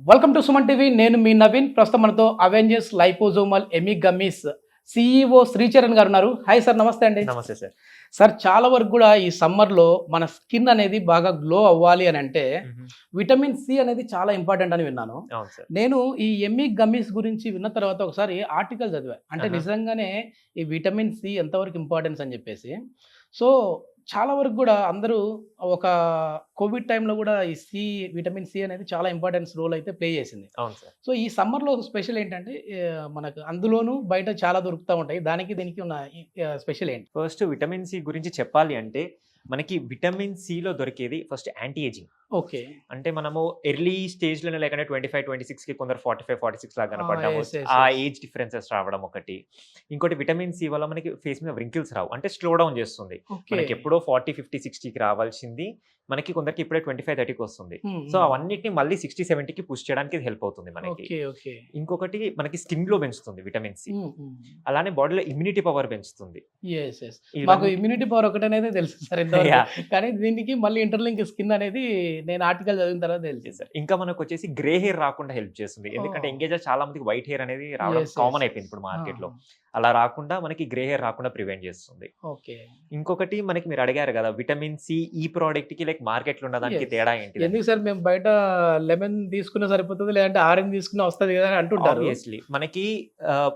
Welcome to Suman TV. నేను మీ నవీన్. ప్రస్తుతం మనతో అవెంజర్స్ లైపోజోమల్ ఎమి గమ్మీస్ సిఇఓ శ్రీచరణ్ గారు ఉన్నారు. హాయ్ సార్, నమస్తే అండి. నమస్తే సార్. సార్, చాలా వరకు కూడా ఈ సమ్మర్లో మన స్కిన్ అనేది బాగా గ్లో అవ్వాలి అని అంటే విటమిన్ సి అనేది చాలా ఇంపార్టెంట్ అని విన్నాను. అవును సార్. నేను ఈ ఎమ్మి గమ్మీస్ గురించి విన్న తర్వాత ఒకసారి ఆర్టికల్ చదివా. అంటే నిజంగానే ఈ విటమిన్ సి ఎంతవరకు ఇంపార్టెన్స్ అని చెప్పేసి. సో చాలా వరకు కూడా అందరూ ఒక కోవిడ్ టైంలో కూడా ఈ విటమిన్ సి అనేది చాలా ఇంపార్టెన్స్ రోల్ అయితే ప్లే చేసింది. అవును సార్. సో ఈ సమ్మర్లో స్పెషల్ ఏంటంటే మనకు అందులోనూ బయట చాలా దొరుకుతూ ఉంటాయి. దానికి దీనికి ఉన్న స్పెషల్ ఏంటి? ఫస్ట్ విటమిన్ సి గురించి చెప్పాలి అంటే మనకి విటమిన్ సిలో దొరికేది ఫస్ట్ యాంటీ ఏజింగ్. ఓకే. అంటే మనము ఎర్లీ స్టేజ్లోనే లేకుంటే 25-26కి కొందరు 45-46 లాగా కనపడ్డాము. ఆ ఏజ్ డిఫరెన్సెస్ రావడం ఒకటి. ఇంకోటి విటమిన్ సి వల్ల మనకి ఫేస్ మీద వ్రింకిల్స్ రావు, అంటే స్లో డౌన్ చేస్తుంది. మనకి ఎప్పుడో 40-50-60కి రావాల్సింది మనకి కొందరికి ఇప్పుడే 25-30కి వస్తుంది. సో అవన్నిటిని మళ్ళీ 60-70కి పుష్ చేయడానికి హెల్ప్ అవుతుంది మనకి. ఇంకొకటి మనకి స్కిన్ గ్లో పెంచుతుంది విటమిన్ సి. అలానే బాడీలో ఇమ్యూనిటీ పవర్ పెంచుతుంది. మాకు ఇమ్యూనిటీ పవర్ ఒకటి అనేది తెలుసు సార్, కానీ దీనికి మళ్ళీ ఇంటర్లింక్ స్కిన్ అనేది నేను ఆర్టికల్ చదివిన తర్వాత తెలుసు. ఇంకా మనకు వచ్చేసి గ్రే హెయిర్ రాకుండా హెల్ప్ చేస్తుంది. ఎందుకంటే ఎంగేజ్ చాలా మందికి వైట్ హెయిర్ అనేది రావడం కామన్ అయిపోయింది ఇప్పుడు మార్కెట్ లో. అలా రాకుండా మనకి గ్రే హెయిర్ రాకుండా ప్రివెంట్ చేస్తుంది. ఇంకొకటి మనకి మీరు అడిగారు కదా విటమిన్ సి ఈ ప్రోడక్ట్ కి లైక్ మార్కెట్ లో ఉన్న దానికి తేడా ఏంటి? ఎందుకు సార్, మేము బయట లెమన్ తీసుకున్నా సరిపోతుంది, లేదంటే ఆరెంజ్ తీసుకున్నా వస్తుంది కదా అంటుంటారు. ఆబ్వియస్లీ మనకి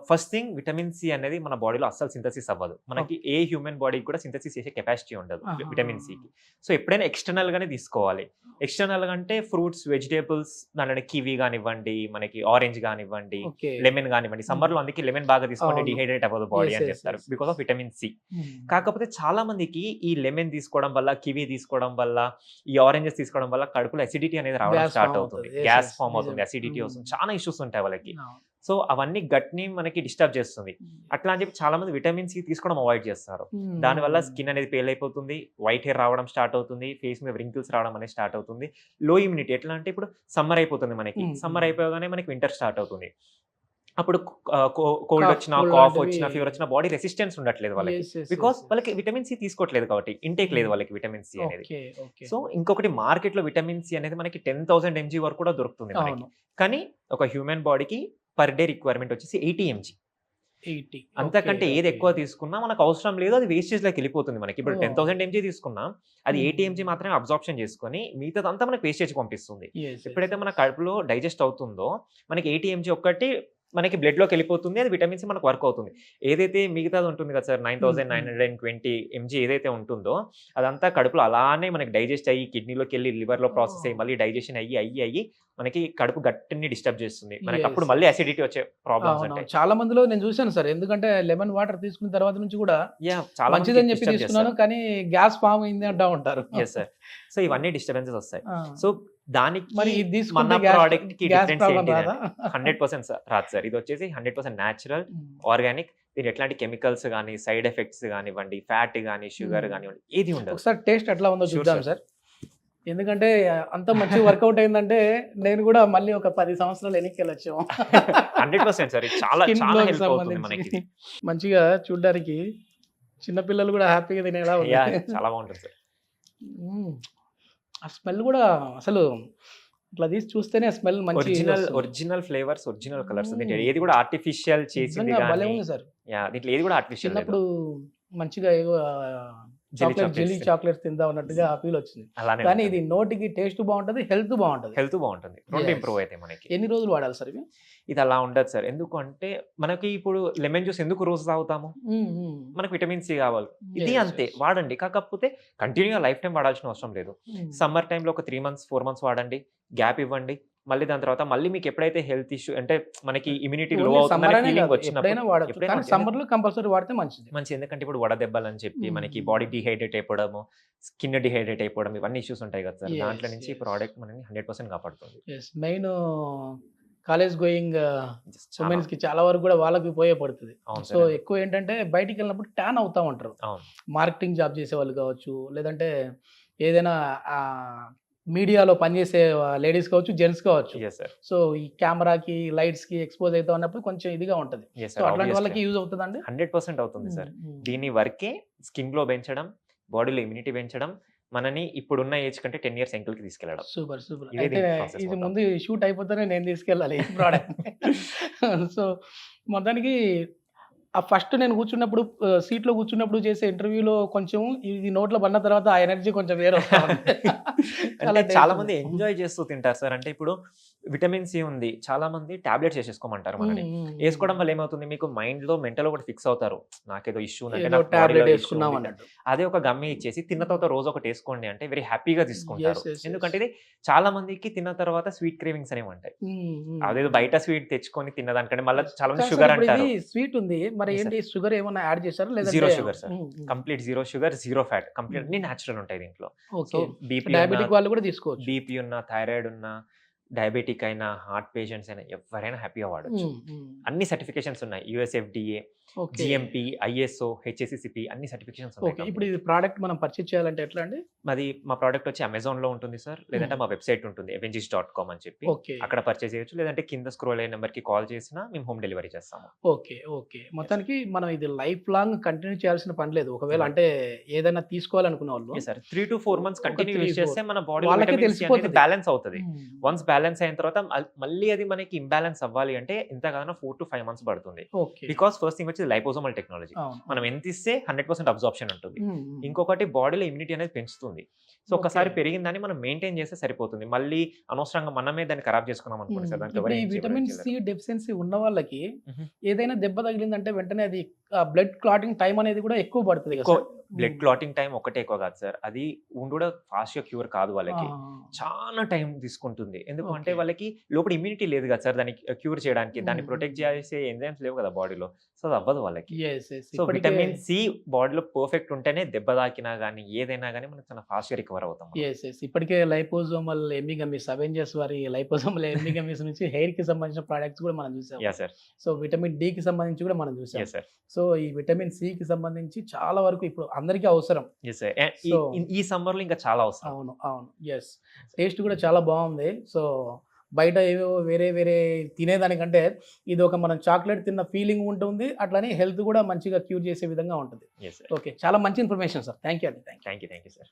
ఫస్ట్ థింగ్ విటమిన్ సి అనేది మన బాడీలో అస్సలు సింథసిస్ అవ్వదు. మనకి ఏ హ్యూమన్ బాడీకి కూడా సింథసిస్ చేసే కెపాసిటీ ఉండదు విటమిన్ సికి. సో ఎప్పుడైనా ఎక్స్టర్నల్ గానే తీసుకోవాలి. ఎక్స్టర్నల్ గా అంటే ఫ్రూట్స్, వెజిటేబుల్స్, దాంట్లో కివీ కానివ్వండి, మనకి ఆరెంజ్ కానివ్వండి, లెమన్ కానివ్వండి. సమ్మర్ లో అందుకే లెమన్ బాగా తీసుకోండి, డిహైడ్రేట్ అవ్వదు బాడీ అని చెప్తారు బికాస్ ఆఫ్ విటమిన్ సి. కాకపోతే చాలా మందికి ఈ లెమన్ తీసుకోవడం వల్ల, కివీ తీసుకోవడం వల్ల, ఈ ఆరెంజెస్ తీసుకోవడం వల్ల కడుపులో అసిడిటీ అనేది రావడం స్టార్ట్ అవుతుంది, గ్యాస్ ఫామ్ అవుతుంది, అసిడిటీ వస్తుంది, చాలా ఇష్యూస్ ఉంటాయి వాళ్ళకి. సో అవన్నీ గట్ ని మనకి డిస్టర్బ్ చేస్తుంది. అట్లా అని చెప్పి చాలా మంది విటమిన్ సి తీసుకోవడం అవాయిడ్ చేస్తారు. దానివల్ల స్కిన్ అనేది పేల్ అయిపోతుంది, వైట్ హెయిర్ రావడం స్టార్ట్ అవుతుంది, ఫేస్ మీద వ్రింకిల్స్ రావడం అనేది స్టార్ట్ అవుతుంది. లో ఇమ్యూనిటీ ఎట్లా అంటే ఇప్పుడు సమ్మర్ అయిపోతుంది మనకి, సమ్మర్ అయిపోగానే మనకి వింటర్ స్టార్ట్ అవుతుంది. అప్పుడు కోల్డ్ వచ్చినా, కాఫ్ వచ్చినా, ఫీవర్ వచ్చినా బాడీ రెసిస్టెన్స్ ఉండట్లేదు వాళ్ళకి, బికాస్ వాళ్ళకి విటమిన్ సి తీసుకోవట్లేదు కాబట్టి, ఇంటేక్ లేదు వాళ్ళకి విటమిన్ సి అనేది. సో ఇంకొకటి మార్కెట్ లో విటమిన్ సి అనేది మనకి 10,000 mg వరకు కూడా దొరుకుతుంది మనకి. కానీ ఒక హ్యూమన్ బాడీకి పర్ డే రిక్వైర్మెంట్ వచ్చేసి 80 mg. అంతకంటే ఏది ఎక్కువ తీసుకున్నా మనకు అవసరం లేదు, అది వేస్టేజ్ లోకి వెళ్ళిపోతుంది మనకి. ఇప్పుడు 10,000 mg తీసుకున్నా అది 80 mg మాత్రమే అబ్జార్ప్షన్ చేసుకుని మిగతాదంతా మనకి వేస్టేజ్ పంపిస్తుంది. ఎప్పుడైతే మన కడుపులో డైజెస్ట్ అవుతుందో మనకి 80 mg ఒక్కటి మనకి బ్లడ్ లోకి వెళ్ళిపోతుంది, అది విటమిన్ సి మనకు వర్క్ అవుతుంది. ఏదైతే మిగతాది ఉంటుంది కదా సార్ 9,920 mg ఏదైతే ఉంటుందో అదంతా కడుపులో అలానే మనకి డైజెస్ట్ అయ్యి కిడ్నీలోకి వెళ్ళి లివర్ లో ప్రాసెస్ అయ్యి మళ్ళీ డైజెషన్ అయ్యి మనకి కడుపు గట్టిని డిస్టర్బ్ చేస్తుంది. మనకి అప్పుడు మళ్ళీ అసిడిటీ వచ్చే ప్రాబ్లమ్స్ ఉంటాయి. చాలా మందిలో నేను చూశాను సార్, ఎందుకంటే లెమన్ వాటర్ తీసుకున్న తర్వాత నుంచి కూడా చాలా మంచిదని చెప్పి తీసుకున్నాను, కానీ గ్యాస్ ఫామ్ అయింది అంటా ఉంటారు. సో ఇవన్నీ డిస్టర్బెన్సెస్ వస్తాయి. సో దానికి మరి మన ప్రోడక్ట్ కి డిఫరెన్స్ ఏంటి? 100% రాదు సార్. ఇది వచ్చేసి 100% న్యాచురల్, ఆర్గానిక్. దీని ఎట్లాంటి కెమికల్స్ కానీ, సైడ్ ఎఫెక్ట్స్ కానివ్వండి, ఫ్యాట్ కానీ, షుగర్ కానివ్వండి, ఏది ఉండదు. ఒకసారి టేస్ట్ ఎట్లా ఉందో చూద్దాం సార్. ఎందుకంటే అంత మంచి వర్కౌట్ అయిందంటే నేను కూడా మళ్ళీ ఒక 10 సంవత్సరాలు వెనక్కి వెళ్ళొచ్చాము. 100% సార్. చాలా హెల్ప్ అవుతుంది మనకి. మంచిగా చూడడానికి చిన్నపిల్లలు కూడా హ్యాపీగా తినేలా ఉంది. చాలా బాగుంటుంది సార్. ఆ స్మెల్ కూడా అసలు ఇట్లా తీసి చూస్తేనే స్మెల్ మంచి ఒరిజినల్ ఫ్లేవర్స్, ఒరిజినల్ కలర్స్. దీంట్లో ఏది కూడా ఆర్టిఫిషియల్ చేసింది సార్. దీంట్లో ఏది కూడా ఆర్టిఫిషియల్. చిన్నప్పుడు మంచిగా ఏదో జెల్లీ చాక్లెట్స్ తిందా ఉన్నట్టుగా ఆ ఫీల్ వచ్చింది. కానీ ఇది నోటికి టేస్ట్ బాగుంటది, హెల్త్ బాగుంటది, రెండు ఇంప్రూవ్ అయితే మనకి. ఎన్ని రోజులు వాడాలి సార్ ఇది? అలా ఉండదు సార్. ఎందుకు అంటే మనకి ఇప్పుడు లెమన్ జ్యూస్ ఎందుకు రోజు తాగుతాము? మనకు విటమిన్ సి కావాలి. ఇది అంతే, వాడండి. కాకపోతే కంటిన్యూగా లైఫ్ టైం వాడాల్సిన అవసరం లేదు. సమ్మర్ టైంలో ఒక 3 months 4 months వాడండి, గ్యాప్ ఇవ్వండి. మళ్ళీ దాని తర్వాత మళ్ళీ మీకు ఎప్పుడైతే హెల్త్ ఇష్యూ అంటే మనకి ఇమ్యూనిటీ లో వచ్చినప్పుడు సమ్మర్ లో కంపల్సరీ వాడితే మంచిది. ఎందుకంటే ఇప్పుడు వడదెబ్బలు అని చెప్పి మనకి బాడీ డిహైడ్రేట్ అయిపోవడము, స్కిన్ డిహైడ్రేట్ అయిపోవడం, ఇవన్నీ ఇష్యూస్ ఉంటాయి కదా సార్. దాంట్లో నుంచి ఈ ప్రోడక్ట్ మనని 100% కాపాడుతుంది. మెయిన్ కాలేజ్ గోయింగ్ ఉమెన్స్ కి చాలా వరకు కూడా వాళ్ళకి ఉపయోగపడుతుంది. సో ఎక్కువ ఏంటంటే బయటికి వెళ్ళినప్పుడు ట్యాన్ అవుతా ఉంటారు. మార్కెటింగ్ జాబ్ చేసే వాళ్ళు కావచ్చు, లేదంటే ఏదైనా మీడియాలో పనిచేసే లేడీస్ కావచ్చు, జెంట్స్ కావచ్చు. సో ఈ కెమెరాకి, లైట్స్ కి ఎక్స్పోజ్ అవుతా ఉన్నప్పుడు కొంచెం ఇదిగా ఉంటది. అట్లాంటి వాళ్ళకి యూజ్ అవుతుంది అండి. 100% అవుతుంది సార్. దీని వర్కే స్కిన్ గ్లో పెంచడం, బాడీలో ఇమ్యూనిటీ పెంచడం, మనని ఇప్పుడున్న ఏజ్ కంటే 10 ఇయర్స్ ఎంకల్కి తీసుకెళ్ళడం. సూపర్. సూపర్. ఇదే అయితే దీని ప్రాసెస్ ఇది మొత్తం. ముందు షూట్ అయిపోతేనే నేను తీసుకెళ్ళాలి ఈ ప్రోడక్ట్. సో, మొత్తానికి ఆ ఫస్ట్ నేను కూర్చున్నప్పుడు సీట్‌లో కూర్చున్నప్పుడు చేసే ఇంటర్వ్యూలో కొంచెం ఇది నోట్లో పడిన తర్వాత ఆ ఎనర్జీ కొంచెం వేరే వస్తా ఉంది. అంటే టేస్ట్ చాలా ఉంది. మంది ఎంజాయ్ చేస్తూ తింటారు సార్. అంటే ఇప్పుడు విటమిన్ సి ఉంది. చాలా మంది టాబ్లెట్స్ ఏసేసుకోమంటారు మనని. ఏసుకోవడం వల్ల ఏమవుతుంది, మీకు మైండ్‌లో, మెంటల్‌లో ఒకటి ఫిక్స్ అవుతారు. నాకేదో ఇష్యూ ఉందంటే ఏదో నాకు బాడీలో టాబ్లెట్ ఇష్యూ ఏసుకున్నాం ఉంది. అన్నట్టు. అదే ఒక గమ్మి ఇచ్చేసి తిన్న తర్వాత రోజు ఒకటి ఏసుకోండి అంటే వెరీ హ్యాపీగా తీసుకుంటారు. యెస్. ఎందుకంటే ఇది చాలా మందికి తిన్న తర్వాత స్వీట్ క్రేవింగ్స్ అనేవి ఉంటాయి. అదేదో బయట స్వీట్ తెచ్చుకొని తిన్నదానికంటే మళ్ళీ చాలా మంది సార్ షుగర్ ఇప్పుడు అంటారు. ఇది స్వీట్ ఉంది. మరి Yes, ఏంటి షుగర్ ఏమన్నా యాడ్ చేశారా? లేదంటే జీరో షుగర్ సార్. హ్మ్. Complete zero sugar, zero fat. Complete అన్ని న్యాచురల్ ఉంటాయి దీంట్లో. So okay. బీపీ డయాబెటిక్ వాళ్ళు కూడా తీసుకోవచ్చు. బీపీ ఉన్న, థైరాయిడ్ ఉన్న, డయాబెటిక్ అయినా, హార్ట్ పేషెంట్స్ అయినా ఎవరైనా హ్యాపీగా వాడొచ్చు. అన్ని సర్టిఫికేషన్స్ ఉన్నాయి. USFDA, okay. GMP, ISO, HACCP అన్ని సర్టిఫికేషన్స్ ఉన్నాయి. ఓకే. ఇప్పుడు ఇది ప్రోడక్ట్ మనం పర్చేజ్ చేయాలంటే ఎట్లా అండి? మాది మా ప్రోడక్ట్ వచ్చి అమెజాన్‌లో ఉంటుంది సార్. లేదంటే మా వెబ్‌సైట్ ఉంటుంది avengis.com అని చెప్పి. ఓకే. అక్కడ పర్చేజ్ చేయొచ్చు. లేదంటే కింద స్క్రోల్ అయ్యే నెంబర్‌కి కాల్ చేసినా మేము హోమ్ డెలివరీ చేస్తాము. ఓకే. మొత్తానికి మనం ఇది లైఫ్ లాంగ్ కంటిన్యూ చేయాల్సిన పని లేదు. ఒకవేళ అంటే ఏదైనా తీసుకోవాలనుకున్న వాళ్ళు యెస్ సార్. 3-4 మంత్స్ ఒక కంటిన్యూ 3, యూజ్ చేస్తే 4 మన బాడీలో వాళ్ళకే విటమిన్ సి అనేది తెలిసిపోతది. బ్యాలెన్స్ అవుతది. వన్స్ బ్యాలెన్స్ అయిన తర్వాత మళ్ళీ అది మనకి ఇంబాలెన్స్ అవ్వాలి అంటే ఎంత కాదన్నా 4-5 మంత్స్ పడుతుంది. ఓకే. బికాస్ ఫస్ట్ థింగ్ వచ్చి లైపోజోమల్ టెక్నాలజీ. అవును. మనం ఎంత ఇస్తే 100% అబ్జార్ప్షన్ ఉంటుంది. ఇంకొకటి బాడీలో ఇమ్యూనిటీ అనేది పెంచుతుంది. సో ఒక్కసారి ఓకే. పెరిగిందని మనం మెయింటైన్ చేస్తే సరిపోతుంది. మళ్ళీ అనవసరంగా మనమే దాన్ని ఖరాబ్ చేసుకున్నాం అనుకోండి సార్. దాంట్లో ఇప్పుడు ఎవరు ఈ ఏం విటమిన్ చేయలేరు. సి డెఫిషియన్సీ ఉన్న వాళ్ళకి మ్మ్. ఏదైనా దెబ్బ తగిలిందంటే వెంటనే అది బ్లడ్ క్లాటింగ్ టైం అనేది కూడా ఎక్కువ పడుతుంది కదా సార్? బ్లడ్ క్లాటింగ్ టైం ఒకటే ఎక్కువ కాదు సార్. అది wound కూడా ఫాస్ట్ గా క్యూర్ కాదు వాళ్ళకి. చాలా టైం తీసుకుంటుంది. ఎందుకంటే ఓకే. వాళ్ళకి లోపల ఇమ్యూనిటీ లేదు కదా సార్ దాన్ని క్యూర్ చేయడానికి. దాన్ని మ్మ్. ప్రొటెక్ట్ చేసే ఎంజైమ్స్ లేవు కదా బాడీలో. సో అది అవ్వదు వాళ్ళకి. Yes. సో ఇప్పటికే విటమిన్ సి బాడీలో పర్ఫెక్ట్ ఉంటేనే దెబ్బ తాకినా కానీ ఏదైనా కానీ మనం చాలా ఫాస్ట్ గా రికవర్ అవుతాం మనం. yes. ఇప్పటికే లైపోజోమల్ ఎమిగమిస్ అవెంజర్స్ వారి లైపోజోమల్ ఎమిగమిస్ నుంచి హెయిర్ కి సంబంధించిన ప్రొడక్ట్స్ కూడా మనం చూసాం. Yeah sir. So vitamin D కి సంబంధించి కూడా మనం చూసాం. Yes sir. సో ఈ విటమిన్ సి కి సంబంధించి చాలా వరకు ఇప్పుడు అందరికీ అవసరం. Yes sir. సో ఈ సమ్మర్ లో ఇంకా చాలా అవసరం. అవును. ఎస్. టేస్ట్ కూడా చాలా బాగుంది. సో బయట ఏవో వేరే తినేదానికంటే ఇది ఒక మనం చాక్లెట్ తిన్న ఫీలింగ్ ఉంటుంది. అట్లనే హెల్త్ కూడా మంచిగా క్యూర్ చేసే విధంగా ఉంటుంది. Yes sir. ఓకే. చాలా మంచి ఇన్ఫర్మేషన్ సార్. థ్యాంక్ యూ అండి. Thank you sir.